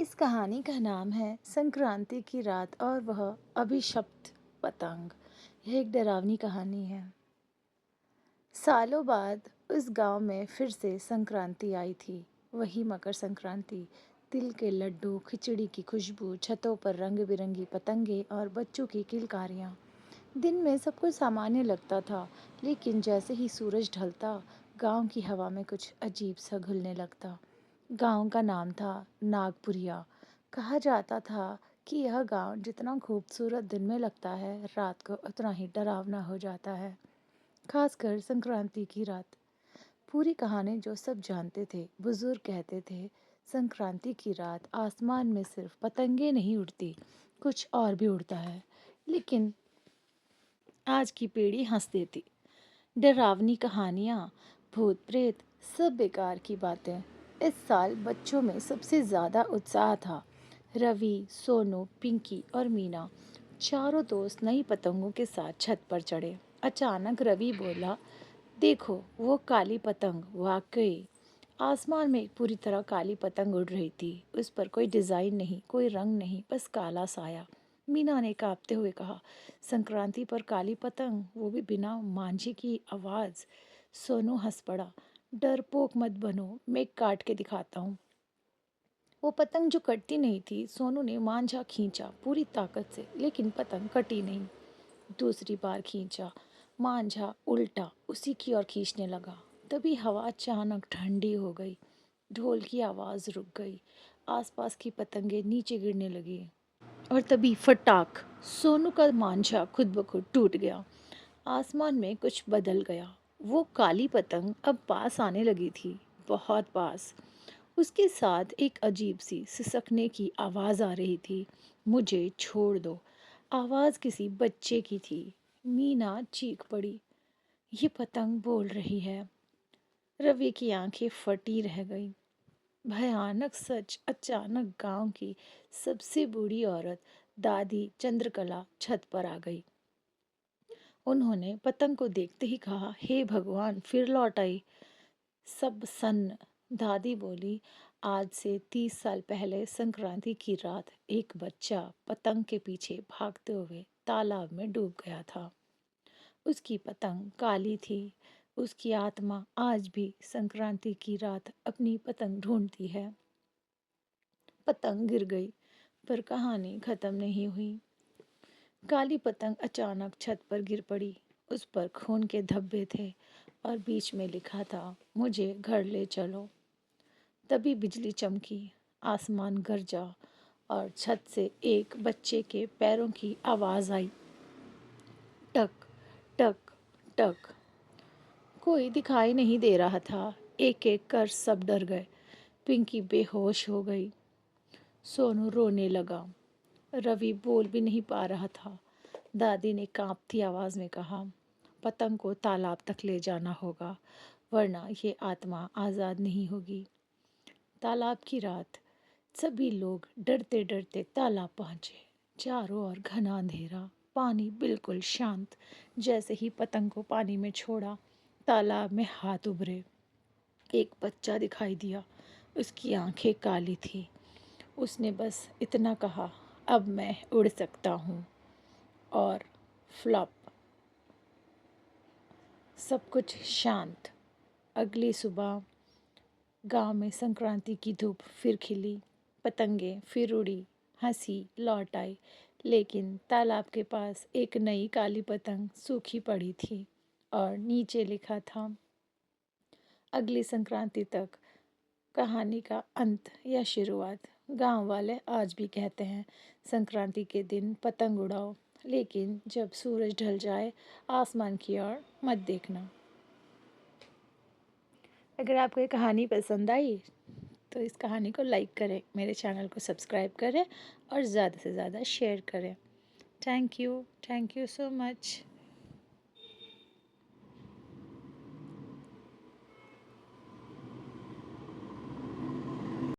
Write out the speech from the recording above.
इस कहानी का नाम है संक्रांति की रात और वह अभिशप्त पतंग। यह एक डरावनी कहानी है। सालों बाद उस गांव में फिर से संक्रांति आई थी। वही मकर संक्रांति। तिल के लड्डू, खिचड़ी की खुशबू, छतों पर रंग बिरंगी पतंगे और बच्चों की किलकारियां। दिन में सब कुछ सामान्य लगता था, लेकिन जैसे ही सूरज ढलता, गांव की हवा में कुछ अजीब सा घुलने लगता। गांव का नाम था नागपुरिया। कहा जाता था कि यह गांव जितना खूबसूरत दिन में लगता है, रात को उतना ही डरावना हो जाता है, खासकर संक्रांति की रात। पूरी कहानी जो सब जानते थे, बुजुर्ग कहते थे, संक्रांति की रात आसमान में सिर्फ पतंगे नहीं उड़ती, कुछ और भी उड़ता है। लेकिन आज की पीढ़ी हंस देती। डरावनी कहानियाँ, भूत प्रेत, सब बेकार की बातें। इस साल बच्चों में सबसे ज़्यादा उत्साह था। रवि, सोनू, पिंकी और मीना, चारों दोस्त नई पतंगों के साथ छत पर चढ़े। अचानक रवि बोला, देखो वो काली पतंग। वाकई आसमान में एक पूरी तरह काली पतंग उड़ रही थी। उस पर कोई डिजाइन नहीं, कोई रंग नहीं, बस काला साया। मीना ने कांपते हुए कहा, संक्रांति पर काली पतंग, वो भी बिना मांझे की आवाज। सोनू हंस पड़ा, डरपोक मत बनो, मैं काट के दिखाता हूँ। वो पतंग जो कटती नहीं थी, सोनू ने मांझा खींचा पूरी ताकत से, लेकिन पतंग कटी नहीं। दूसरी बार खींचा, मांझा उल्टा उसी की ओर खींचने लगा। तभी हवा अचानक ठंडी हो गई, ढोल की आवाज रुक गई, आसपास की पतंगे नीचे गिरने लगी। और तभी फटाक, सोनू का मांझा खुद ब खुद टूट गया। आसमान में कुछ बदल गया। वो काली पतंग अब पास आने लगी थी, बहुत पास। उसके साथ एक अजीब सी सिसकने की आवाज आ रही थी। मुझे छोड़ दो। आवाज किसी बच्चे की थी। मीना चीख पड़ी, ये पतंग बोल रही है। रवि की आंखें फटी रह गईं। भयानक सच, अचानक गांव की सबसे बूढ़ी औरत दादी चंद्रकला छत पर आ गई। उन्होंने पतंग को देखते ही कहा, हे भगवान, फिर लौट आई। सब सन्न। दादी बोली, आज से 30 साल पहले संक्रांति की रात एक बच्चा पतंग के पीछे भागते हुए तालाब में डूब गया था। उसकी पतंग काली थी। उसकी आत्मा आज भी संक्रांति की रात अपनी पतंग ढूंढती है। पतंग गिर गई, पर कहानी खत्म नहीं हुई। काली पतंग अचानक छत पर गिर पड़ी। उस पर खून के धब्बे थे और बीच में लिखा था, मुझे घर ले चलो। तभी बिजली चमकी, आसमान गरजा और छत से एक बच्चे के पैरों की आवाज आई, टक टक टक। कोई दिखाई नहीं दे रहा था। एक एक कर सब डर गए। पिंकी बेहोश हो गई। सोनू रोने लगा। रवि बोल भी नहीं पा रहा था। दादी ने कांपती आवाज में कहा, पतंग को तालाब तक ले जाना होगा, वरना ये आत्मा आजाद नहीं होगी। तालाब की रात। सभी लोग डरते डरते तालाब पहुंचे। चारों ओर घना अंधेरा, पानी बिल्कुल शांत। जैसे ही पतंग को पानी में छोड़ा, तालाब में हाथ उभरे। एक बच्चा दिखाई दिया। उसकी आंखें काली थी। उसने बस इतना कहा, अब मैं उड़ सकता हूँ। और फ्लॉप। सब कुछ शांत। अगली सुबह गांव में संक्रांति की धूप फिर खिली, पतंगे फिर उड़ी, हंसी लौट आई। लेकिन तालाब के पास एक नई काली पतंग सूखी पड़ी थी और नीचे लिखा था, अगली संक्रांति तक। कहानी का अंत या शुरुआत। गांव वाले आज भी कहते हैं, संक्रांति के दिन पतंग उड़ाओ, लेकिन जब सूरज ढल जाए, आसमान की ओर मत देखना। अगर आपको ये कहानी पसंद आई तो इस कहानी को लाइक करें, मेरे चैनल को सब्सक्राइब करें और ज़्यादा से ज़्यादा शेयर करें। Thank you so much.